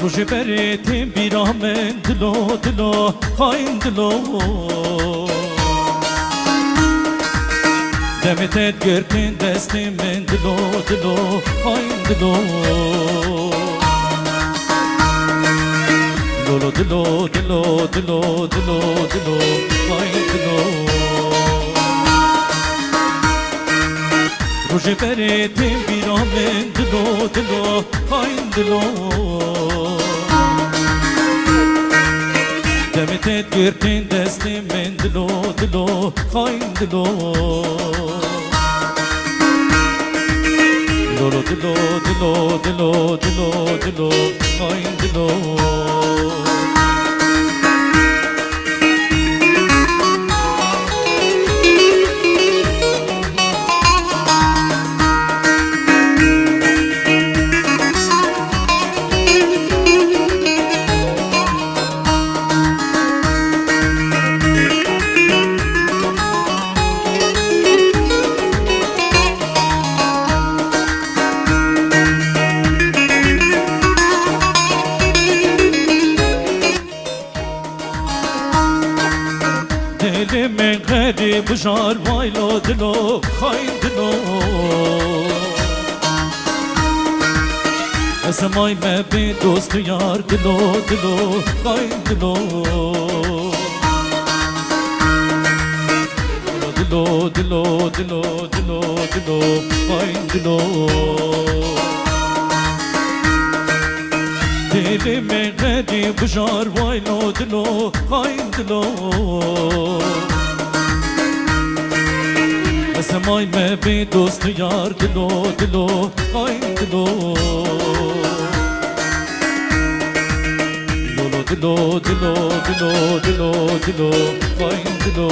روش برتیم بیرامن دلو دلو خاین دلو دمتت گرکن دستی من دلو دلو خاین دلو دلو دلو دلو دلو دلو دلو خاین دلو روش برتیم بیرامن دلو دلو خاین دلو دمتت گرکن دستی من دلو دلو خاین دلو دلو دلو دلو دلو دلو دلو خاین دلو دل من غریب جار وایلو دلو خاین دلو اسمای مبی دوست یار دلو دلو خاین دلو دلو دلو دلو دلو دلو خاین دلو دل من غریب جار وایلو دلو خاین دلو اسمای مبی دوست یار دلو دلو خاین دلو دلو دلو دلو دلو دلو خاین دلو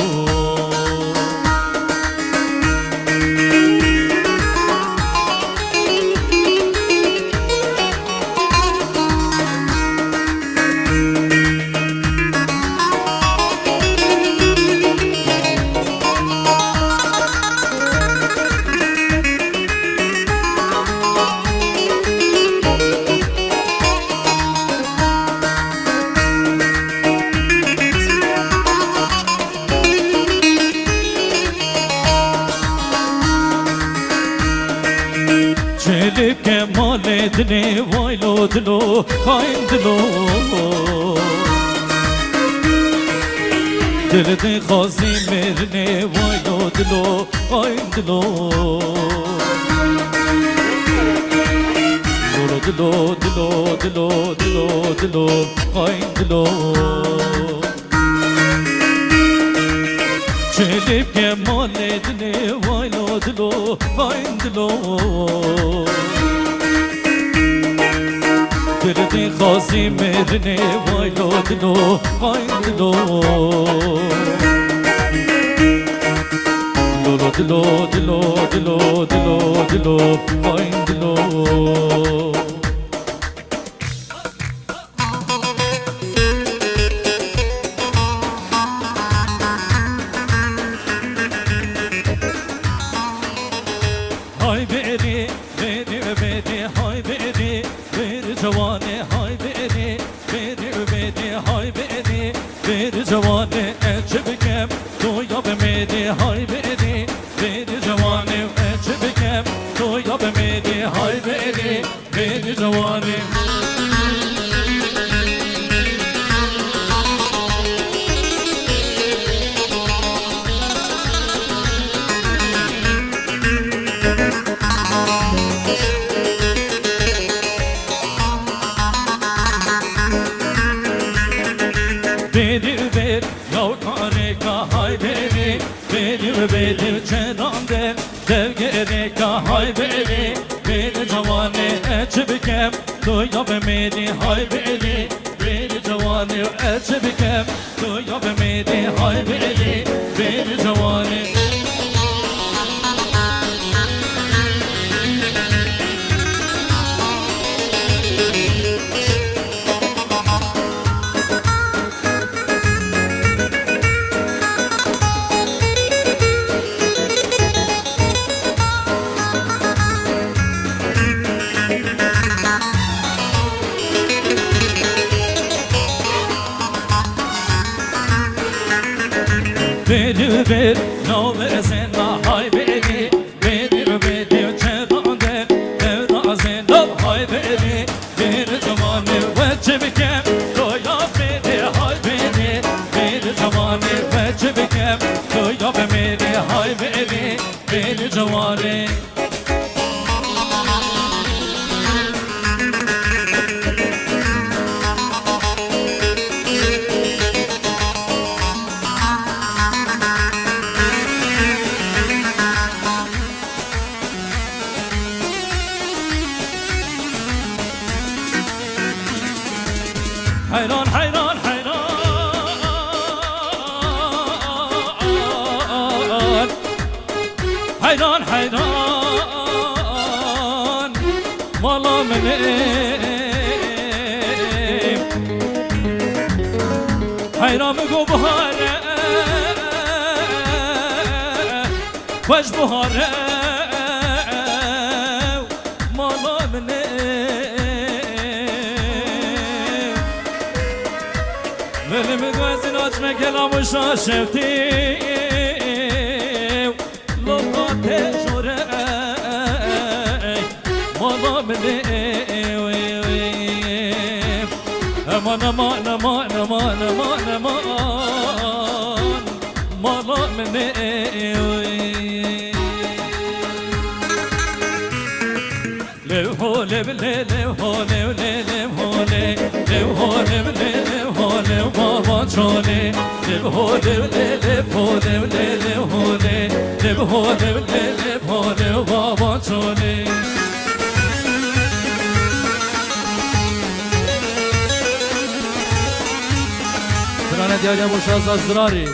چلی که مال دلی وایلو دلو خاین دلو دل دی خوازی مرنه وایلو دلو خاین دلو دلو دلو دلو دلو دلو خاین دلو چلی که مال دلی وایلو دلو خاین دلو دل دی خوازی مرنه وایلو دلو خاین دلو دلو دلو دلو دلو دلو خاین دلو های بری بری بری های بری بری جوانه های بری بری بری های بری بری جوانه چه بگم تو یا به میری های بری بری جوانه چه بگم تو یا به میری های بری بری جوانه Bedir ver yav kareka hay beri Bedir çedan der dev gereka hay beri Beri cavane çebikem Doya bemedi hay beri Beri cavane çebikem Doya bemedi hay beri Beri cavane بری بر نام زنده های بری بری رو بری چه دانده نازنده های بری بری جوانه و چه بکم رویا بری های بری بری جوانه و چه بکم رویا بری های بری بری جوانه حيران حيران حيران حيران حيران والله من حيران بقو بهاره وش بهاره والله من ولی میگوزین آجمه کلامو شاشفتیم لغات جوره مالا ملیم امان امان امان امان امان امان مالا ملیم لو هوله بله لو هوله بله لو هوله لو هوله بله لو هوله بابا چونه لو هوله بله لو هوله بله لو هوله لو هوله بله لو هوله بابا چونه برانه دیاده بوشاز از زراری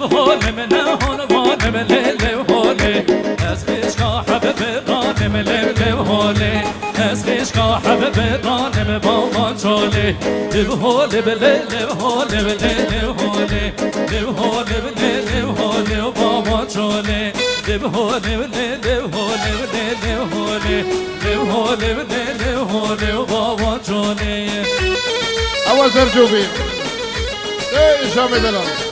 بهول من هون بهول من لهوله از خشقا حبب قانم لهوله از خشقا حبب قانم بابا چاله لهوله بله لهوله بله لهوله لهوله بله لهوله بابا چاله لهوله بله لهوله بله لهوله لهوله بله لهوله بابا چاله اول سرجوبی ای شام دلم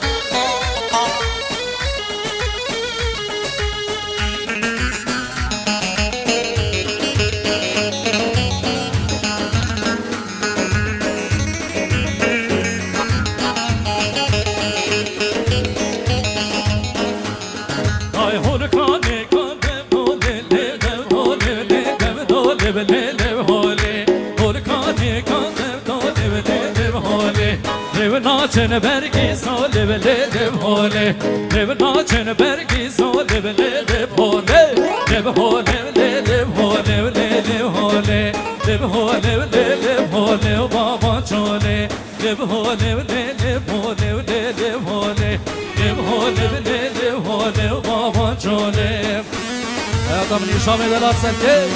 ناچن برگی ساله بله لبهاله لب ناچن برگی ساله بله لبهاله لبهاله بله لبهاله بله لبهاله لبهاله بله لبهاله بابا چاله لبهاله بله لبهاله بله لبهاله لبهاله بله لبهاله بابا چاله hayatım nişan eder sente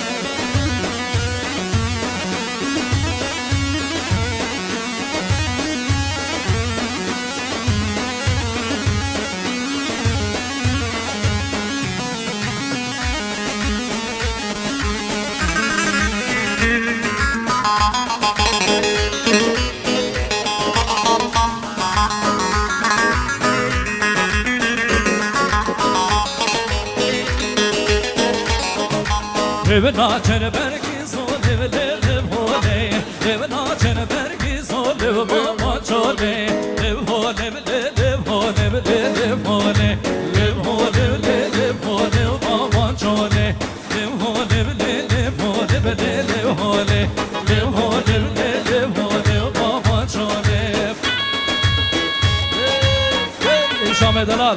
Lev naçen bergi so lev lev hole lev naçen bergi so lev baba çole lev hole lev hole lev hole lev hole lev hole baba çole lev hole lev hole lev hole lev hole lev hole baba çole Şam edeler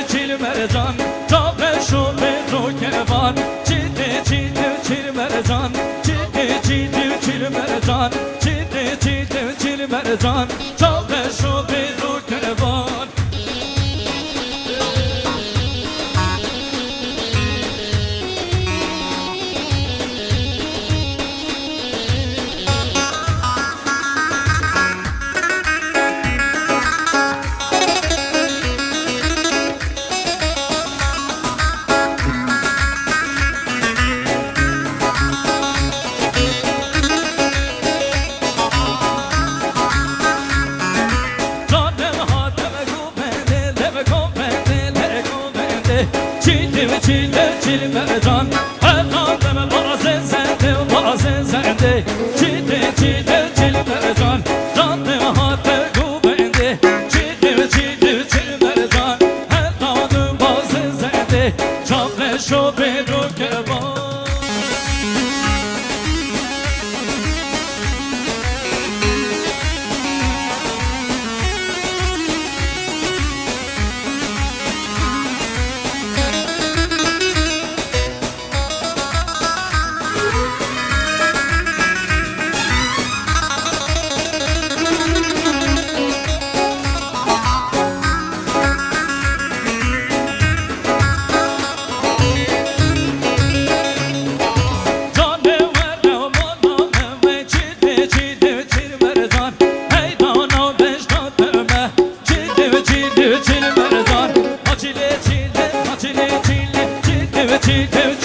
چیل مرجان جابه شو به رو کروان چیده چیل مرجان چیده چیل مرجان چیده چیل مرجان جابه شو به رو کروان چیل مرجان هدادم باز زنده و باز زنده چیل مرجان جاده هات گو بنده چیل مرجان هدادم باز زنده چاقه شو به رو کروان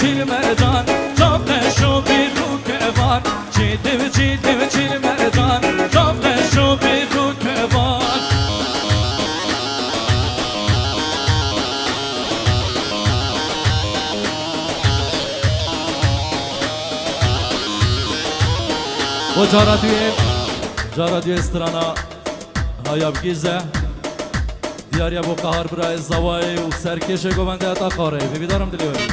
چیل مرجان جابه شو بی رو کروان چیل مرجان جابه شو بی رو کروان و جارا دوی استرانا هایاب گیزه دیاریا بو قهار برای زوای و سرکش گوونده اتا قاره بیدارم دلیوری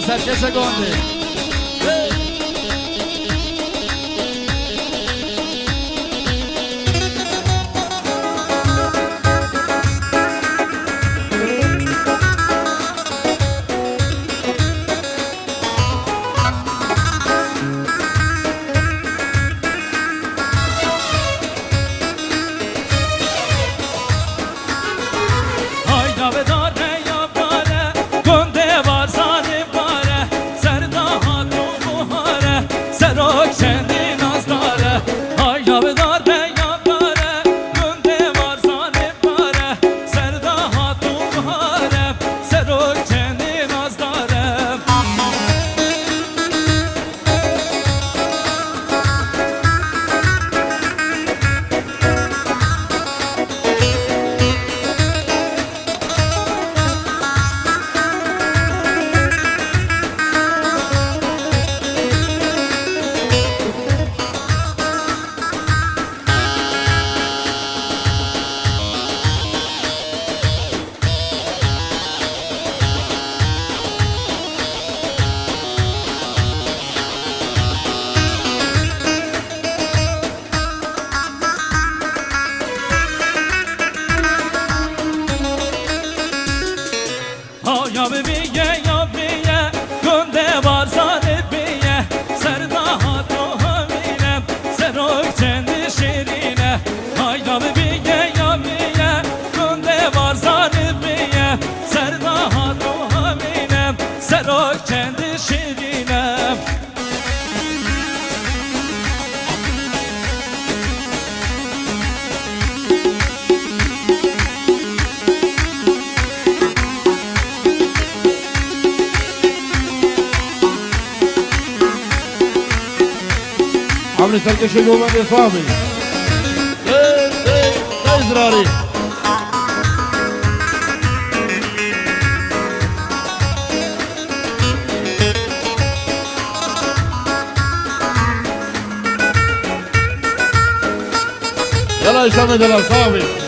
سرکش گنده عمري سركشي قومة صافي ده إزراري يلا هشام دلال صافي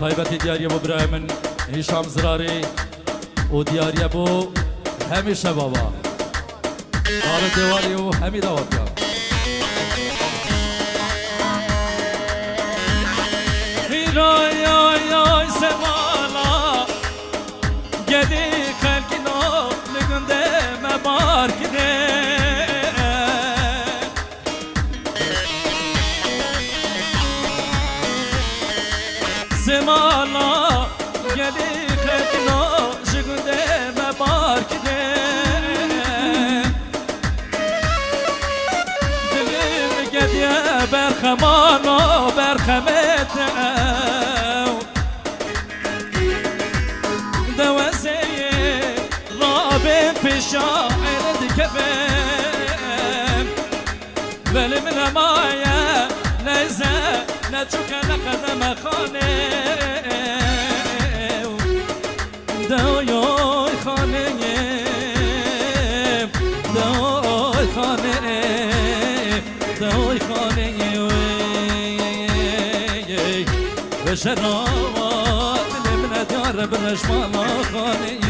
طيبتي دياري ابو ابراهيم هشام زراري ودياري ابو هميشه بابا قال دوالي وحميد وطيا يا سمالا جدي خلقنا لگنده مبارك ده سمالا جدي خلقنا شاعر دكبم ولی من مایه نزه نچوک نقدم خانه دوی خانه دوی خانه دوی خانه و شرابات من دیار برشمالا خانه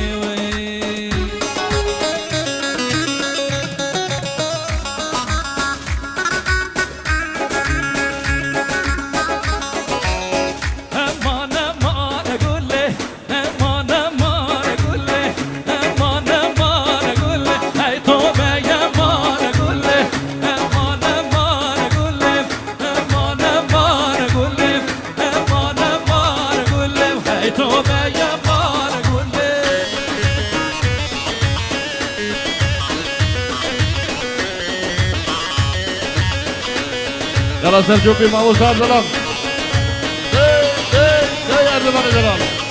يلا سلجوقي ما هو صار ظلام يا زمان جلال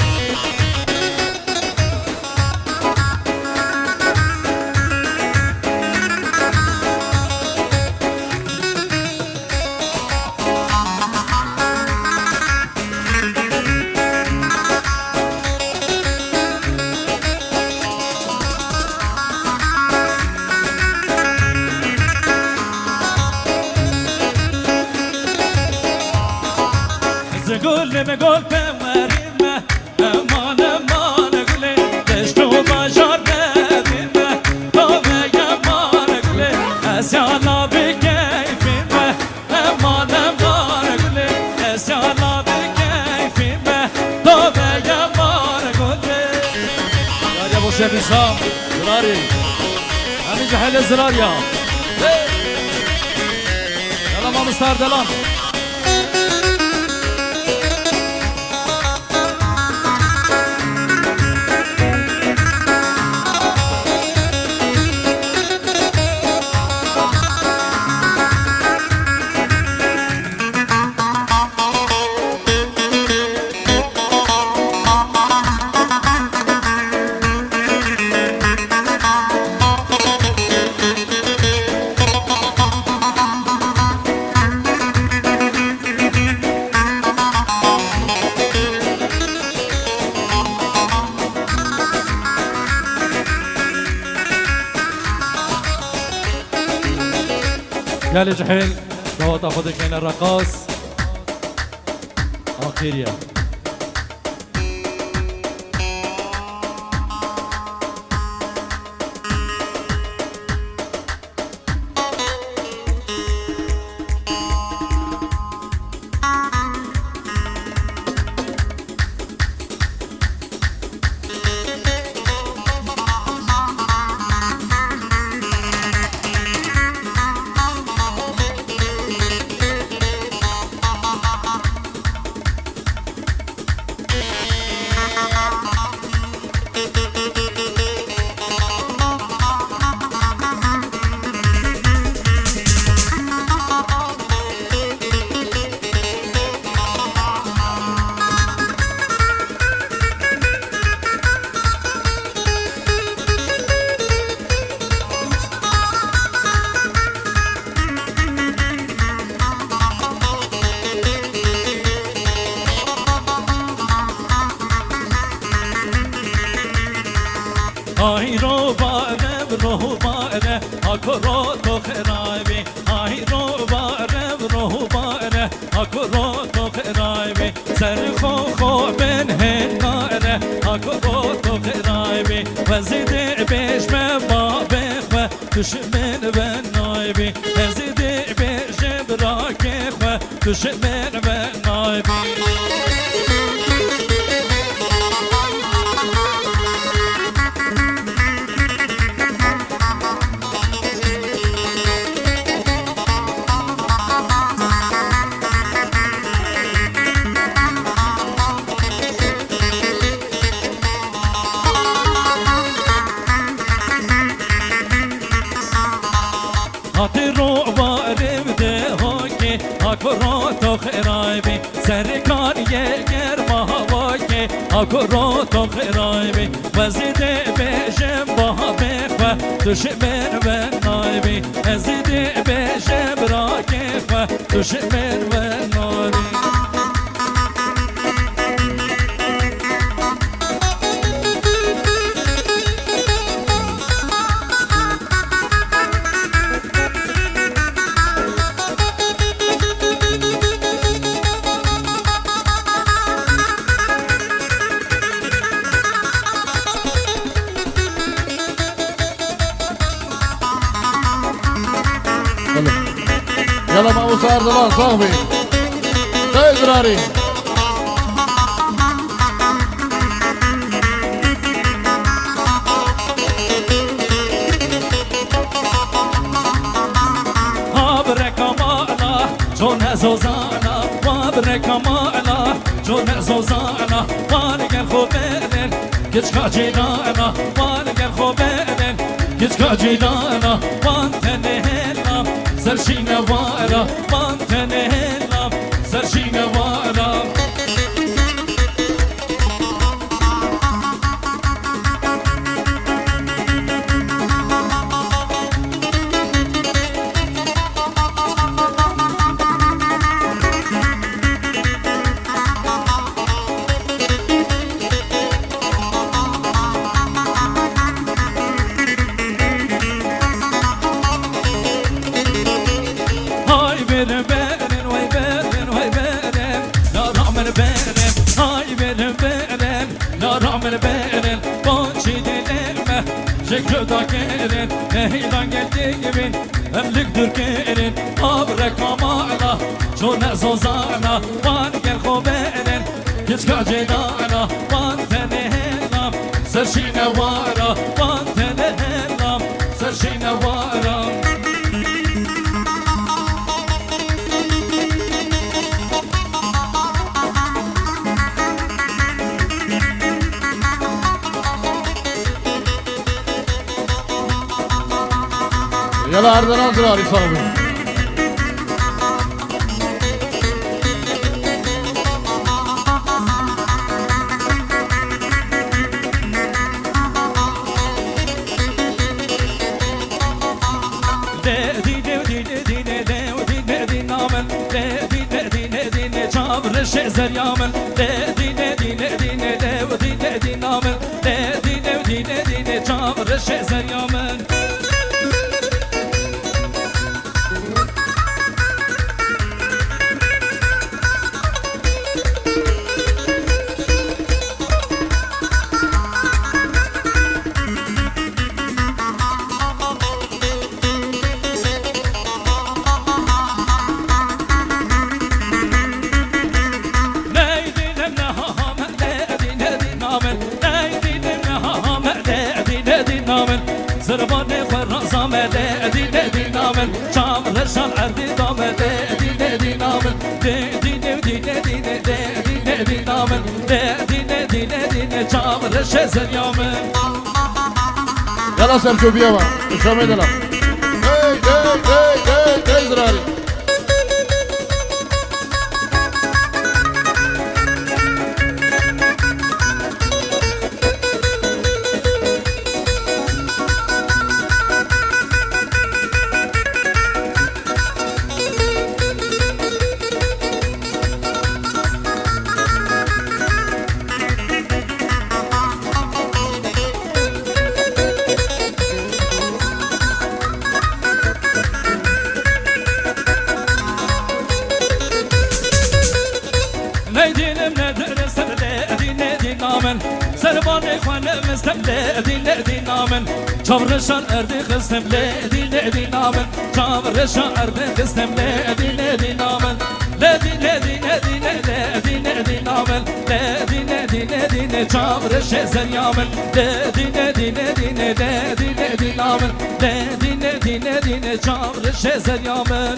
گل پمریم امان امان گله دشتو باشار ببیم توبه امان گله اسیانا بکیفیم امان امان گله اسیانا بکیفیم توبه امان گله يا ابو شيخ هشام زراري همي جحيل الزرار يا يلا ما مستار دلان يا جحيل لو تاخذك من الرقاص اخيريا آی رو باره اکرو تو خرابی آی رو باره اکرو تو خرابی سر خو بن هناره اکرو تو خرابی وزید بیش به باب خو دشمن و نایبی وزید بیش براک خو دشمن و نایبی اکرو تو خرابی سرکار یه گرما هوا که اکرو تو خیرای بی وزیده بیشم با بخوا دشمن و نایبی ازیده بیشم را کفوا دشمن و نایبی يلا مع ابو سعد زلان صاحبي جاي زراري هابرك مالا جون زوزانا وابرك مالا جون زوزانا وارجع خوبين كيشكا جيدانا وارجع خوبين كيشكا جيدانا وانت نهلا سرشينا وارا وانت نهلا سرشينا وارا شكل داكرين نهيلا قلبين املك دركين ابرك مالا شون زوزانا وانقل خوبين كيشكا جيدانا وانت نهيلا سرشينا وارا وانت نهيلا سرشينا وارا يلا أردنا زراري صاحبي شزر يامن دينه دينه دينه دينه دينه نامن دينه دينه دينه چامر شزر يامن زربانه فرازا مده دی نامن چام رشان اردی دامده دی نامن دی نامن دی چام رش زریامن يلا سرچو بيا با شامل دلا جاي زراري زربانه خانه مستمله دی نامن چامرشان اردی خستمله دی نامن چامرشان اردی خستمله دی نامن دی نامن دی چامرش زریامن دی نامن دی چامرش زریامن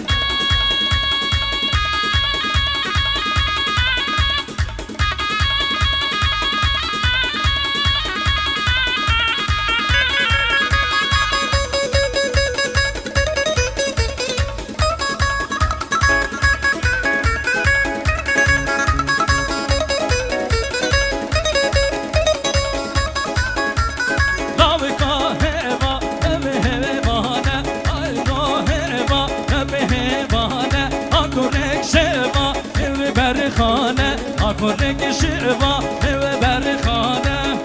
کنه شوا و برخانه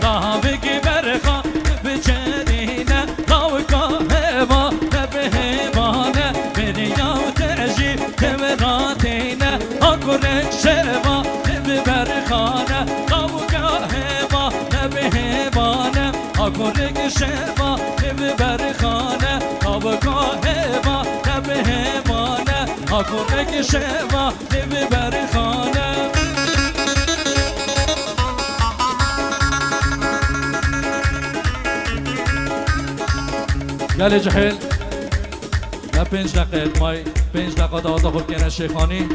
ناوگی برخان بچرینه ناوگا هوا نبهمانه بریاو تجی تمراتینه آکنه شوا برخانه ناوگا هوا نبهمانه آکنه شوا برخانه ناوگا هوا نبهمانه آکنه شوا برخانه گل جحیل نه 5 دقیقه مای 5 دقیقه داده خود کنه شیخانی